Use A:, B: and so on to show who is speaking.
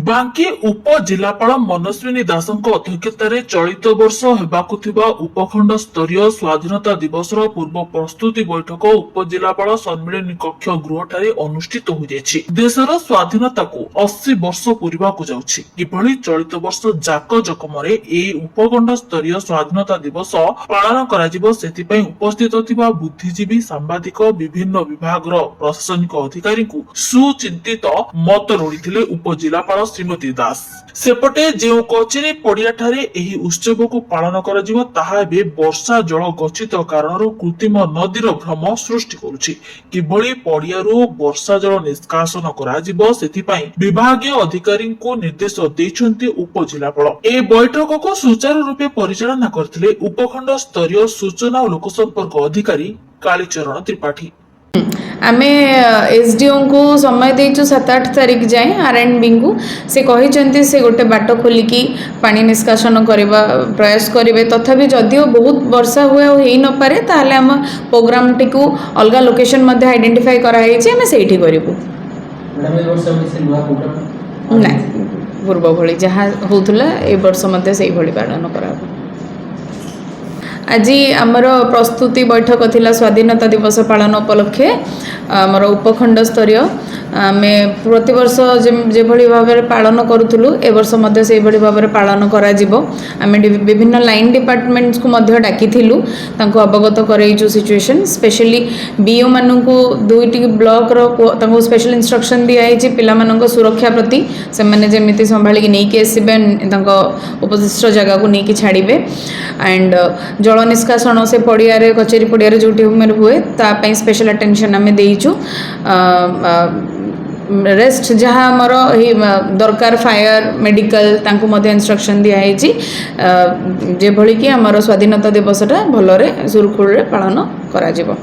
A: ବାଙ୍କୀ ଉପ ଜିଲ୍ଲାପାଳ ମନସ୍ୱିନୀ ଦାସଙ୍କ ଅଧ୍ୟକ୍ଷତାରେ ଚଳିତ ବର୍ଷ ହେବାକୁ ଥିବା ଉପଖଣ୍ଡ ସ୍ତରୀୟ ସ୍ୱାଧୀନତା ଦିବସର ପୂର୍ବ ପ୍ରସ୍ତୁତି ବୈଠକ ଉପଜିଲ୍ଲାପାଳ ସମ୍ମିଳନୀ କକ୍ଷ ଗୃହଠାରେ ଅନୁଷ୍ଠିତ ହୋଇଯାଇଛି। ଦେଶର ସ୍ୱାଧୀନତାକୁ 80 ବର୍ଷ ପୂରିବାକୁ ଯାଉଛି। କିଭଳି ଚଳିତ ବର୍ଷ ଜାକଜକମରେ ଏହି ଉପଖଣ୍ଡ ସ୍ତରୀୟ ସ୍ୱାଧୀନତା ଦିବସ ପାଳନ କରାଯିବ ସେଥିପାଇଁ ଉପସ୍ଥିତ ଥିବା ବୁଦ୍ଧିଜୀବୀ, ସାମ୍ବାଦିକ, ବିଭିନ୍ନ ବିଭାଗର ପ୍ରଶାସନିକ ଅଧିକାରୀଙ୍କୁ ସୁଚିନ୍ତିତ ମତ ଲୋଡ଼ିଥିଲେ ଉପଜିଲ୍ଲାପାଳ ଶ୍ରୀମତୀ ଦାସ। ସେପଟେ ଯେଉଁ କଚେରୀ ପଡିଆଠାରେ ଏହି ଉତ୍ସବକୁ ପାଳନ କରାଯିବ ତାହା ଏବେ ବର୍ଷା ଜଳ ଗଚ୍ଛିତ କାରଣରୁ କୃତ୍ରିମ ନଦୀର ଭ୍ରମ ସୃଷ୍ଟି କରୁଛି। କିଭଳି ପଡିଆରୁ ବର୍ଷା ଜଳ ନିଷ୍କାସନ କରାଯିବ ସେଥିପାଇଁ ବିଭାଗୀୟ ଅଧିକାରୀଙ୍କୁ ନିର୍ଦ୍ଦେଶ ଦେଇଛନ୍ତି ଉପଜିଲ୍ଲାପାଳ। ଏହି ବୈଠକକୁ ସୁଚାରୁ ରୂପେ ପରିଚାଳନା କରିଥିଲେ ଉପଖଣ୍ଡ ସ୍ତରୀୟ ସୂଚନା ଓ ଲୋକସମ୍ପର୍କ ଅଧିକାରୀ କାଳୀଚରଣ ତ୍ରିପାଠୀ।
B: आमे एसडीओ को समय देचु 7-8 तारीख जाए आरएनबी को से कहते से गोटे बाट खोलिकी पानी निष्कासन करवा प्रयास करेंगे। तथापि जदिओ बहुत वर्षा हुए और हो न पारे ताहले आम प्रोग्राम टी को अलग लोकेशन मध्य आइडेंटिफाई कराई आम से करूँ ना पूर्व भली जहाँ होता ए वर्ष मध्य से पालन करा। आज आमर प्रस्तुति बैठक थिला स्वाधीनता दिवस पालन उपलक्षे आमर उपखंड स्तरीय आमे प्रतिवर्ष जेभली भाव पालन करूथुलु ए वर्ष मध्य से भली भाव पालन करा जिवो। आमे विभिन्न लाइन डिपार्टमेंट्स को मध्य डाकिथिलु तांको अवगत करैछु सिचुएशन स्पेशली बीओ माननकु दुईटी ब्लॉक रो तांको स्पेशल इंस्ट्रक्शन दिया आइछि पिला माननक सुरक्षा प्रति से माने जेमिति संभाली कि नेकी आसीबे तांको उपदिष्ट जगह को नेकी छाड़िबे एंड जल निष्कासन से पड़िया कचेरी पड़िया जो हुए तापाई स्पेशल अटेंशन आम देचु। रेस्ट जहाँ आमर दरकार फायर मेडिकल तांको मध्य इंस्ट्रक्शन दिखाई जे भली कि आमर स्वाधीनता दिवसटा भलरे सुरखुरे पालन करा जिवो।